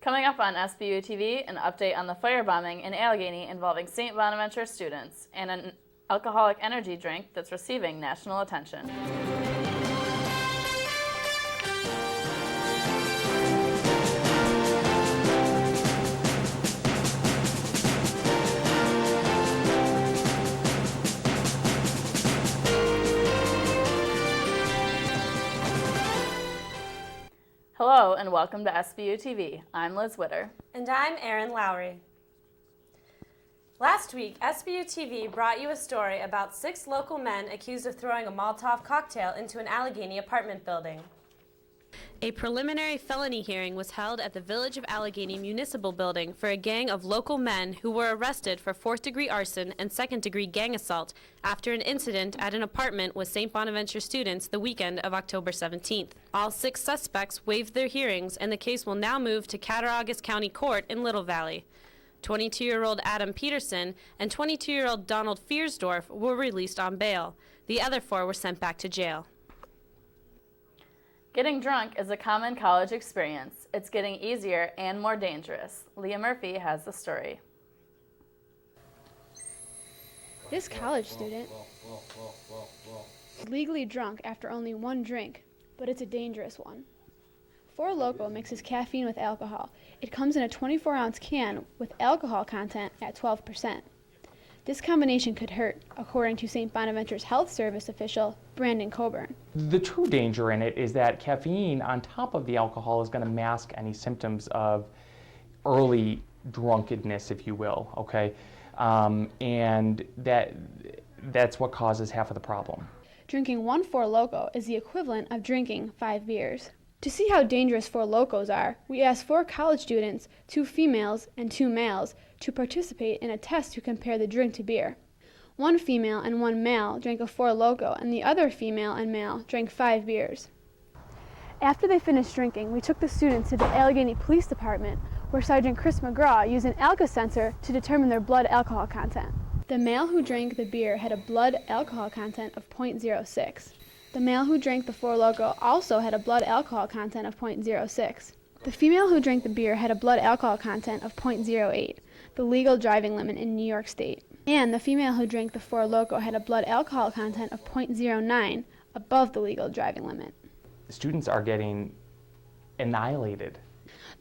Coming up on Sbu TV, an update on the firebombing in Allegheny involving St. Bonaventure students and an alcoholic energy drink that's receiving national attention. Hello and welcome to Sbu TV. I'm Liz Witter. And I'm Erin, Lowry. Last week, Sbu TV brought you a story about 6 local men accused of throwing a Molotov cocktail into an Allegheny apartment building. A preliminary felony hearing was held at the Village of Allegheny Municipal Building for a gang of local men who were arrested for 4th-degree arson and 2nd-degree gang assault after an incident at an apartment with St. Bonaventure students the weekend of October 17th. All 6 suspects waived their hearings, and the case will now move to Cattaraugus County Court in Little Valley. 22-year-old Adam Peterson and 22-year-old Donald Fiersdorf were released on bail. The other 4 were sent back to jail. Getting drunk is a common college experience. It's getting easier and more dangerous. Leah Murphy has the story. This college student is legally drunk after only 1 drink, but it's a dangerous one. 4 Loko mixes caffeine with alcohol. It comes in a 24-ounce can with alcohol content at 12%. This combination could hurt, according to St. Bonaventure's health service official, Brandon Coburn. The true danger in it is that caffeine on top of the alcohol is going to mask any symptoms of early drunkenness, if you will, okay? And that's what causes half of the problem. Drinking 1 4 Loko is the equivalent of drinking 5 beers. To see how dangerous 4 Lokos are, we asked 4 college students, 2 females and 2 males, to participate in a test to compare the drink to beer. 1 female and 1 male drank a 4 Loko, and the other female and male drank 5 beers. After they finished drinking, we took the students to the Allegheny Police Department, where Sergeant Chris McGraw used an alka sensor to determine their blood alcohol content. The male who drank the beer had a blood alcohol content of 0.06. The male who drank the 4 Loko also had a blood alcohol content of 0.06. The female who drank the beer had a blood alcohol content of 0.08, the legal driving limit in New York State. And the female who drank the 4 Loko had a blood alcohol content of 0.09, above the legal driving limit. Students are getting annihilated.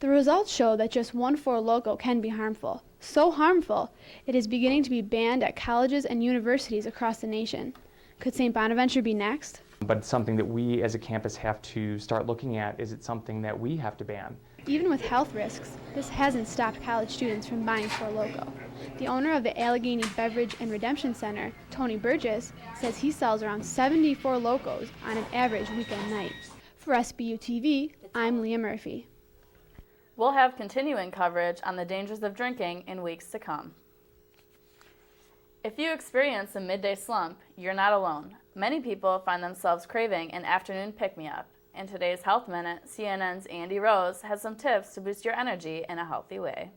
The results show that just 1 4 Loko can be harmful. So harmful, it is beginning to be banned at colleges and universities across the nation. Could St. Bonaventure be next? But it's something that we as a campus have to start looking at. Is it something that we have to ban? Even with health risks, this hasn't stopped college students from buying 4 Loko. The owner of the Allegheny Beverage and Redemption Center, Tony Burgess, says he sells around 74 Lokos on an average weekend night. For Sbu TV, I'm Leah Murphy. We'll have continuing coverage on the dangers of drinking in weeks to come. If you experience a midday slump, you're not alone. Many people find themselves craving an afternoon pick-me-up. In today's Health Minute, CNN's Andy Rose has some tips to boost your energy in a healthy way.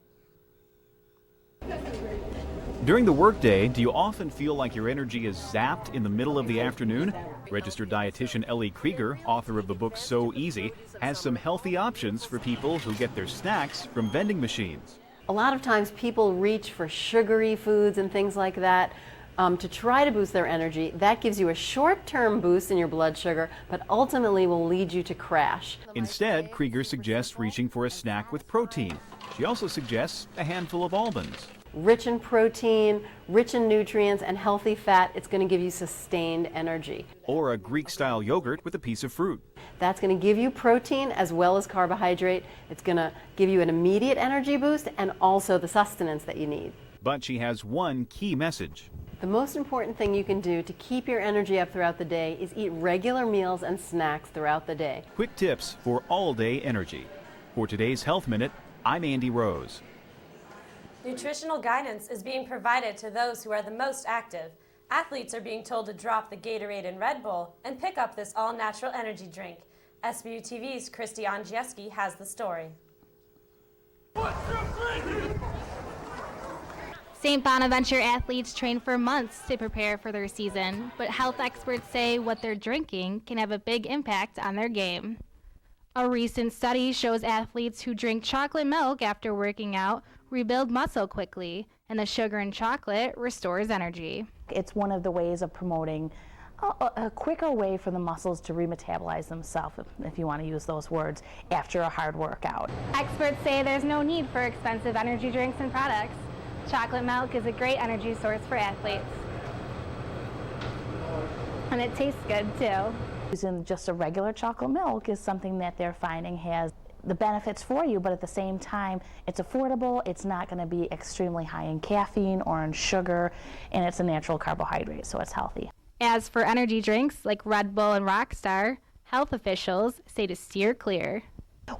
During the workday, do you often feel like your energy is zapped in the middle of the afternoon? Registered dietitian Ellie Krieger, author of the book So Easy, has some healthy options for people who get their snacks from vending machines. A lot of times people reach for sugary foods and things like that to try to boost their energy. That gives you a short-term boost in your blood sugar, but ultimately will lead you to crash. Instead, Krieger suggests reaching for a snack with protein. She also suggests a handful of almonds. Rich in protein, rich in nutrients, and healthy fat, it's going to give you sustained energy. Or a Greek-style yogurt with a piece of fruit. That's going to give you protein as well as carbohydrate. It's going to give you an immediate energy boost and also the sustenance that you need. But she has one key message. The most important thing you can do to keep your energy up throughout the day is eat regular meals and snacks throughout the day. Quick tips for all-day energy. For today's Health Minute, I'm Andy Rose. Nutritional guidance is being provided to those who are the most active. Athletes are being told to drop the Gatorade and Red Bull and pick up this all-natural energy drink. Sbu TV's Christy Andrzejewski has the story. St. Bonaventure athletes train for months to prepare for their season, but health experts say what they're drinking can have a big impact on their game. A recent study shows athletes who drink chocolate milk after working out rebuild muscle quickly, and the sugar in chocolate restores energy. It's one of the ways of promoting a quicker way for the muscles to remetabolize themselves, if you want to use those words, after a hard workout. Experts say there's no need for expensive energy drinks and products. Chocolate milk is a great energy source for athletes. And it tastes good too. Using just a regular chocolate milk is something that they're finding has the benefits for you, but at the same time, it's affordable, it's not going to be extremely high in caffeine or in sugar, and it's a natural carbohydrate, so it's healthy. As for energy drinks like Red Bull and Rockstar, health officials say to steer clear.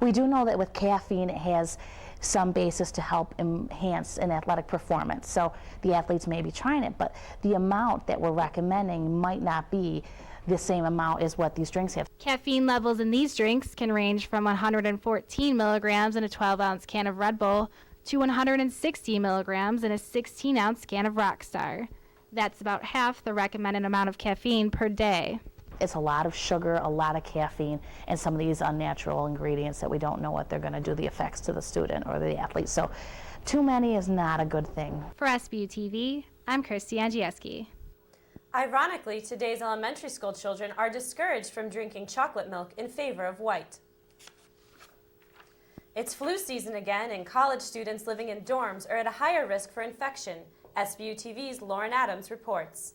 We do know that with caffeine, it has some basis to help enhance an athletic performance, so the athletes may be trying it, but the amount that we're recommending might not be the same amount as what these drinks have. Caffeine levels in these drinks can range from 114 milligrams in a 12-ounce can of Red Bull to 160 milligrams in a 16-ounce can of Rockstar. That's about half the recommended amount of caffeine per day. It's a lot of sugar, a lot of caffeine, and some of these unnatural ingredients that we don't know what they're going to do, the effects to the student or the athlete. So too many is not a good thing. For Sbu TV, I'm Christy Andrzejewski. Ironically, today's elementary school children are discouraged from drinking chocolate milk in favor of white. It's flu season again, and college students living in dorms are at a higher risk for infection. Sbu TV's Lauren Adams reports.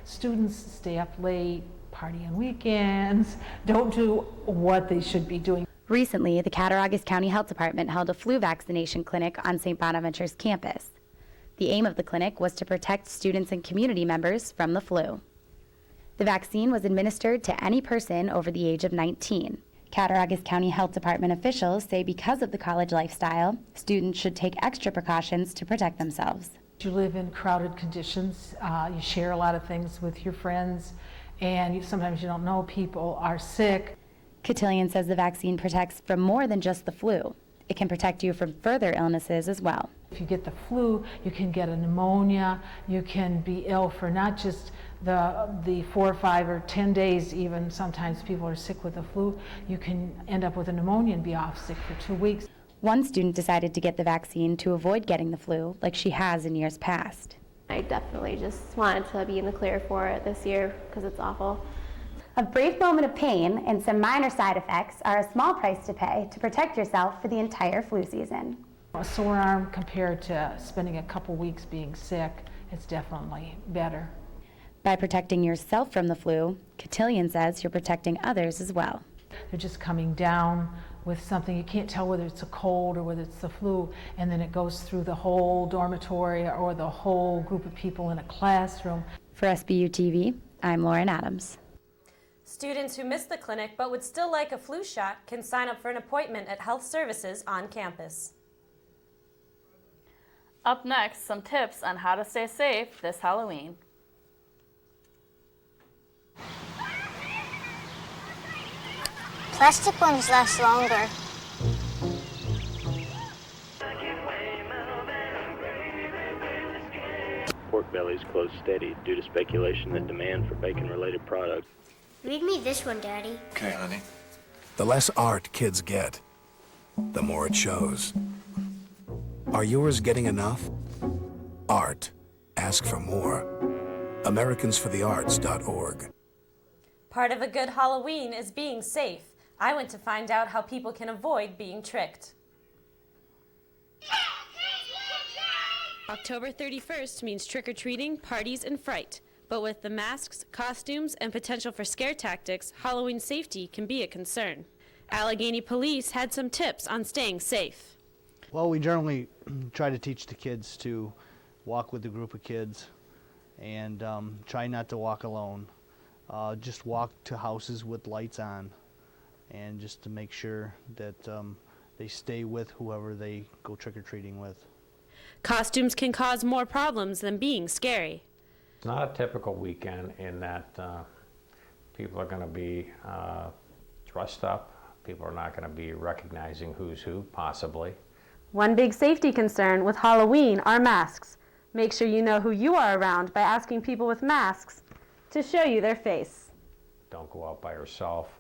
Students stay up late, party on weekends, don't do what they should be doing. Recently, the Cattaraugus County Health Department held a flu vaccination clinic on St. Bonaventure's campus. The aim of the clinic was to protect students and community members from the flu. The vaccine was administered to any person over the age of 19. Cattaraugus County Health Department officials say because of the college lifestyle, students should take extra precautions to protect themselves. You live in crowded conditions, you share a lot of things with your friends, and sometimes you don't know people are sick. Cottillion says the vaccine protects from more than just the flu. It can protect you from further illnesses as well. If you get the flu, you can get a pneumonia, you can be ill for not just the 4 or 5 or 10 days even. Sometimes people are sick with the flu. You can end up with a pneumonia and be off sick for 2 weeks. One student decided to get the vaccine to avoid getting the flu like she has in years past. I definitely just wanted to be in the clear for it this year because it's awful. A brief moment of pain and some minor side effects are a small price to pay to protect yourself for the entire flu season. A sore arm compared to spending a couple weeks being sick, it's definitely better. By protecting yourself from the flu, Cottillion says you're protecting others as well. They're just coming down with something, you can't tell whether it's a cold or whether it's the flu, and then it goes through the whole dormitory or the whole group of people in a classroom. For Sbu TV, I'm Lauren Adams. Students who missed the clinic but would still like a flu shot can sign up for an appointment at health services on campus. Up next, some tips on how to stay safe this Halloween. Plastic ones last longer. Pork bellies close steady due to speculation that demand for bacon-related products. Read me this one, Daddy. Okay, honey. The less art kids get, the more it shows. Are yours getting enough? Art. Ask for more. AmericansForTheArts.org. Part of a good Halloween is being safe. I went to find out how people can avoid being tricked. October 31st means trick-or-treating, parties, and fright. But with the masks, costumes, and potential for scare tactics, Halloween safety can be a concern. Allegheny police had some tips on staying safe. Well, we generally try to teach the kids to walk with a group of kids and try not to walk alone. Just walk to houses with lights on, and just to make sure that they stay with whoever they go trick-or-treating with. Costumes can cause more problems than being scary. It's not a typical weekend in that people are going to be dressed up. People are not going to be recognizing who's who, possibly. One big safety concern with Halloween are masks. Make sure you know who you are around by asking people with masks to show you their face. Don't go out by yourself.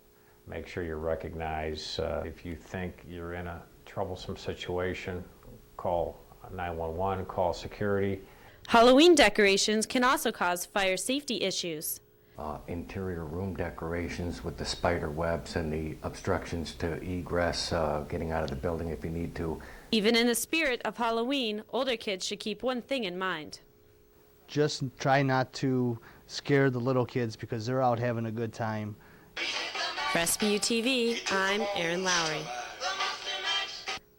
Make sure you recognize if you think you're in a troublesome situation, call 911, call security. Halloween decorations can also cause fire safety issues. Interior room decorations with the spider webs and the obstructions to egress, getting out of the building if you need to. Even in the spirit of Halloween, older kids should keep one thing in mind. Just try not to scare the little kids because they're out having a good time. For Sbu TV, I'm Erin Lowry.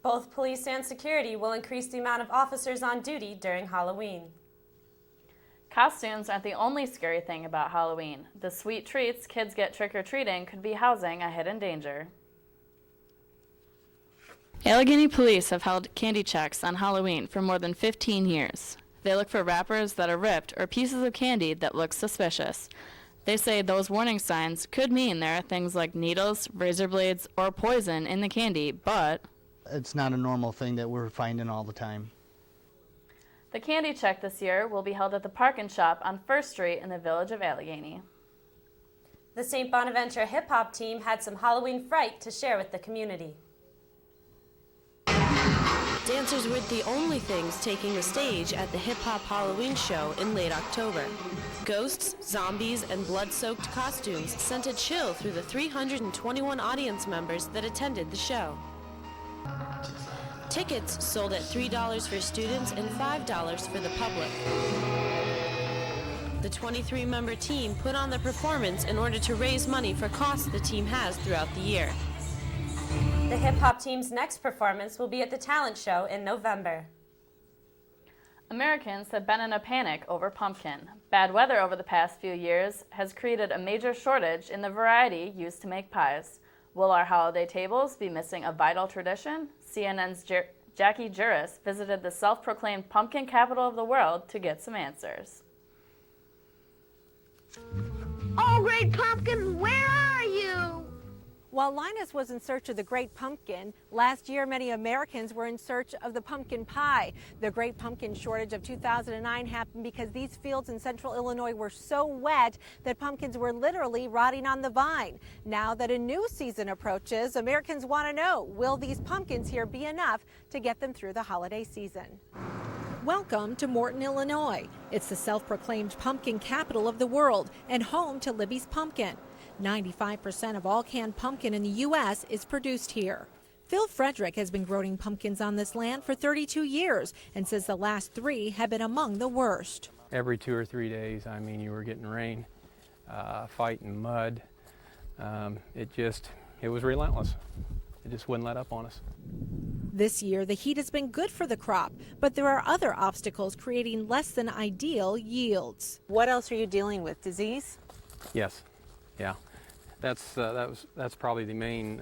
Both police and security will increase the amount of officers on duty during Halloween. Costumes aren't the only scary thing about Halloween. The sweet treats kids get trick-or-treating could be housing a hidden danger. Allegheny police have held candy checks on Halloween for more than 15 years. They look for wrappers that are ripped or pieces of candy that look suspicious. They say those warning signs could mean there are things like needles, razor blades, or poison in the candy, but it's not a normal thing that we're finding all the time. The candy check this year will be held at the Park and Shop on 1st Street in the village of Allegheny. The St. Bonaventure hip-hop team had some Halloween fright to share with the community. Dancers weren't the only things taking the stage at the hip-hop Halloween show in late October. Ghosts, zombies, and blood-soaked costumes sent a chill through the 321 audience members that attended the show. Tickets sold at $3 for students and $5 for the public. The 23-member team put on the performance in order to raise money for costs the team has throughout the year. The hip-hop team's next performance will be at the talent show in November. Americans have been in a panic over pumpkin. Bad weather over the past few years has created a major shortage in the variety used to make pies. Will our holiday tables be missing a vital tradition? CNN's Jacqui Jeras visited the self-proclaimed pumpkin capital of the world to get some answers. Oh, great pumpkin, where are you? While Linus was in search of the Great Pumpkin, last year many Americans were in search of the pumpkin pie. The Great Pumpkin shortage of 2009 happened because these fields in central Illinois were so wet that pumpkins were literally rotting on the vine. Now that a new season approaches, Americans want to know, will these pumpkins here be enough to get them through the holiday season? Welcome to Morton, Illinois. It's the self-proclaimed pumpkin capital of the world and home to Libby's Pumpkin. 95% of all canned pumpkin in the U.S. is produced here. Phil Friedrich has been growing pumpkins on this land for 32 years and says the last 3 have been among the worst. Every 2 or 3 days, I mean, you were getting rain, fighting mud. It was relentless. It just wouldn't let up on us. This year, the heat has been good for the crop, but there are other obstacles creating less than ideal yields. What else are you dealing with? Disease? Yes. Yeah. That's probably the main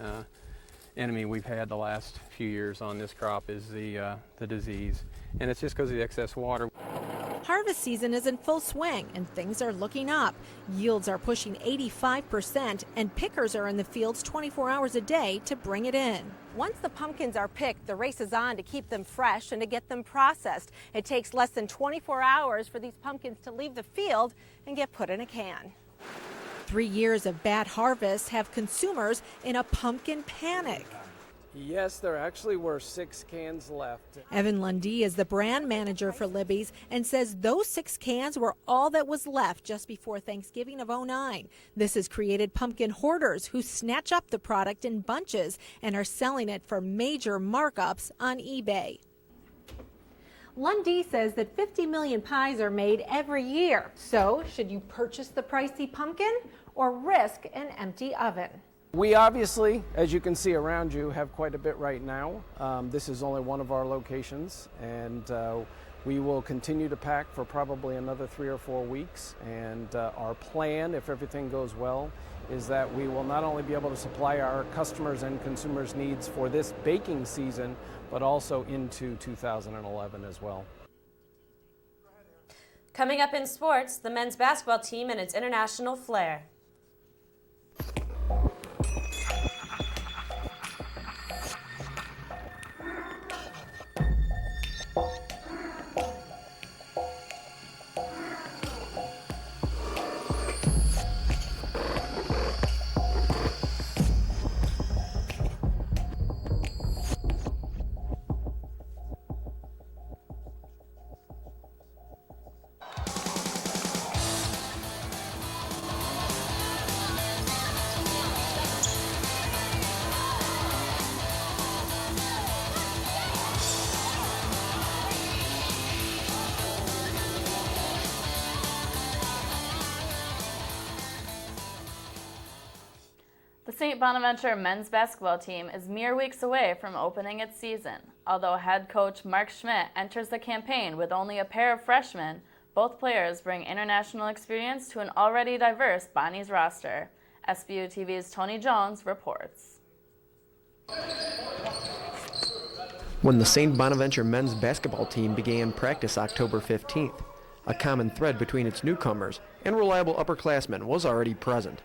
enemy we've had the last few years on this crop is the disease, and it's just because of the excess water. Harvest season is in full swing and things are looking up. Yields are pushing 85% and pickers are in the fields 24 hours a day to bring it in. Once the pumpkins are picked, the race is on to keep them fresh and to get them processed. It takes less than 24 hours for these pumpkins to leave the field and get put in a can. 3 years of bad harvests have consumers in a pumpkin panic. Yes, there actually were 6 cans left. Evan Lundee is the brand manager for Libby's and says those 6 cans were all that was left just before Thanksgiving of '09. This has created pumpkin hoarders who snatch up the product in bunches and are selling it for major markups on eBay. Lundee says that 50 million pies are made every year. So, should you purchase the pricey pumpkin or risk an empty oven? We obviously, as you can see around you, have quite a bit right now. This is only one of our locations, and we will continue to pack for probably another 3 or 4 weeks. And our plan, if everything goes well, is that we will not only be able to supply our customers and consumers' needs for this baking season, but also into 2011 as well. Coming up in sports, the men's basketball team and its international flair. The St. Bonaventure men's basketball team is mere weeks away from opening its season. Although head coach Mark Schmidt enters the campaign with only a pair of freshmen, both players bring international experience to an already diverse Bonnies roster. Sbu TV's Tony Jones reports. When the St. Bonaventure men's basketball team began practice October 15th, a common thread between its newcomers and reliable upperclassmen was already present.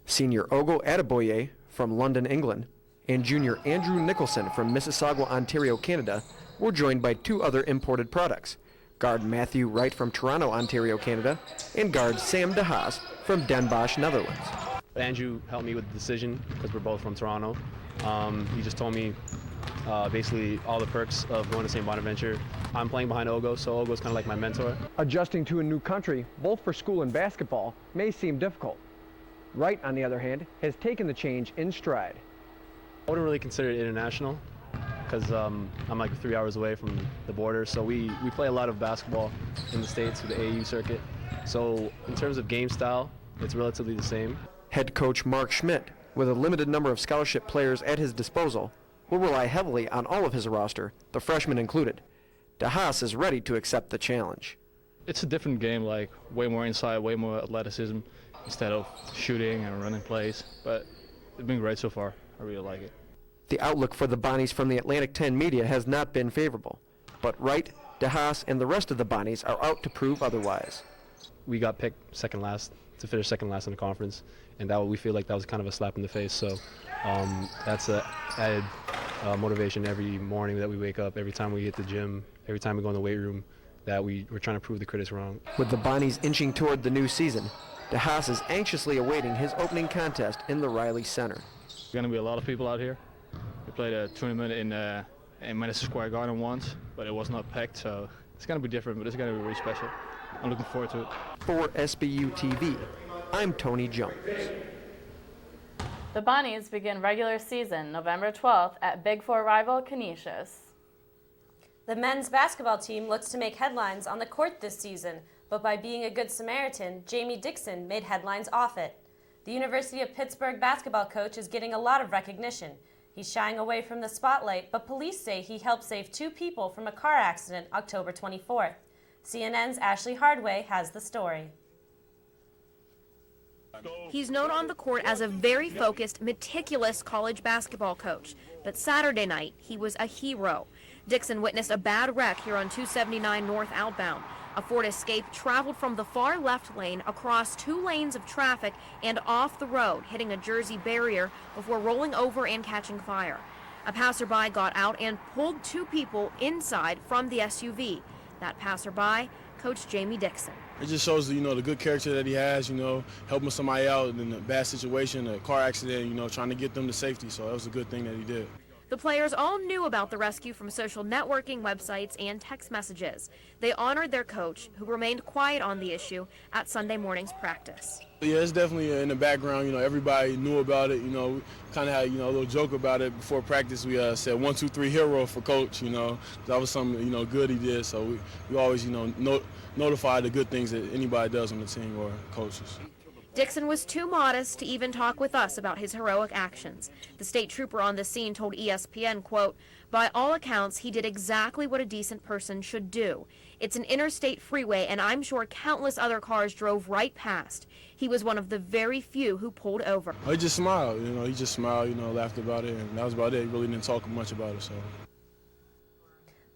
Senior Ogo Adeboye from London, England, and junior Andrew Nicholson from Mississauga, Ontario, Canada, were joined by two other imported products, guard Matthew Wright from Toronto, Ontario, Canada, and guard Sam De Haas from Den Bosch, Netherlands. Andrew helped me with the decision because we're both from Toronto. He just told me basically all the perks of going to St. Bonaventure. I'm playing behind Ogo, so Ogo's kind of like my mentor. Adjusting to a new country, both for school and basketball, may seem difficult. Wright, on the other hand, has taken the change in stride. I wouldn't really consider it international because I'm like 3 hours away from the border, so we play a lot of basketball in the States with the AAU circuit. So in terms of game style, it's relatively the same. Head coach Mark Schmidt, with a limited number of scholarship players at his disposal, will rely heavily on all of his roster, the freshmen included. De Haas is ready to accept the challenge. It's a different game, like way more inside, way more athleticism instead of shooting and running plays, but it's been great so far. I really like it. The outlook for the Bonnies from the Atlantic 10 media has not been favorable, but Wright, De Haas, and the rest of the Bonnies are out to prove otherwise. We got picked second last to finish second last in the conference, and we feel like that was kind of a slap in the face. So that's a added motivation every morning that we wake up, every time we hit the gym, every time we go in the weight room, that we're trying to prove the critics wrong. With the Bonnies inching toward the new season, De Haas is anxiously awaiting his opening contest in the Riley Center. There's going to be a lot of people out here. We played a tournament in Madison Square Garden once, but it was not packed, so it's going to be different, but it's going to be really special. I'm looking forward to it. For Sbu TV, I'm Tony Jones. The Bonnies begin regular season November 12th at Big Four rival Canisius. The men's basketball team looks to make headlines on the court this season, but by being a good Samaritan, Jamie Dixon made headlines off it. The University of Pittsburgh basketball coach is getting a lot of recognition. He's shying away from the spotlight, but police say he helped save 2 people from a car accident October 24th. CNN's Ashley Hardway has the story. He's known on the court as a very focused, meticulous college basketball coach, but Saturday night he was a hero. Dixon witnessed a bad wreck here on 279 North outbound. A Ford Escape traveled from the far left lane across 2 lanes of traffic and off the road, hitting a Jersey barrier before rolling over and catching fire. A passerby got out and pulled 2 people inside from the SUV. That passerby, Coach Jamie Dixon. It just shows, the good character that he has, helping somebody out in a bad situation, a car accident, trying to get them to safety. So that was a good thing that he did. The players all knew about the rescue from social networking websites and text messages. They honored their coach, who remained quiet on the issue at Sunday morning's practice. Yeah, it's definitely in the background. Everybody knew about it. We kind of had, a little joke about it before practice. We said 1, 2, 3 hero for coach. That was something, good he did. So we always, notify the good things that anybody does on the team or coaches. Dixon was too modest to even talk with us about his heroic actions. The state trooper on the scene told ESPN, quote, "By all accounts, he did exactly what a decent person should do. It's an interstate freeway, and I'm sure countless other cars drove right past. He was one of the very few who pulled over." He just smiled, he just smiled, laughed about it, and that was about it. He really didn't talk much about it, so.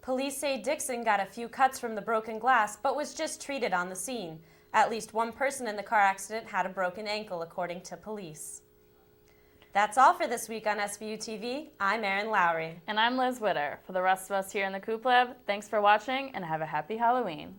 Police say Dixon got a few cuts from the broken glass, but was just treated on the scene. At least 1 person in the car accident had a broken ankle, according to police. That's all for this week on Sbu TV. I'm Erin Lowry. And I'm Liz Witter. For the rest of us here in the Coop Lab, thanks for watching and have a happy Halloween.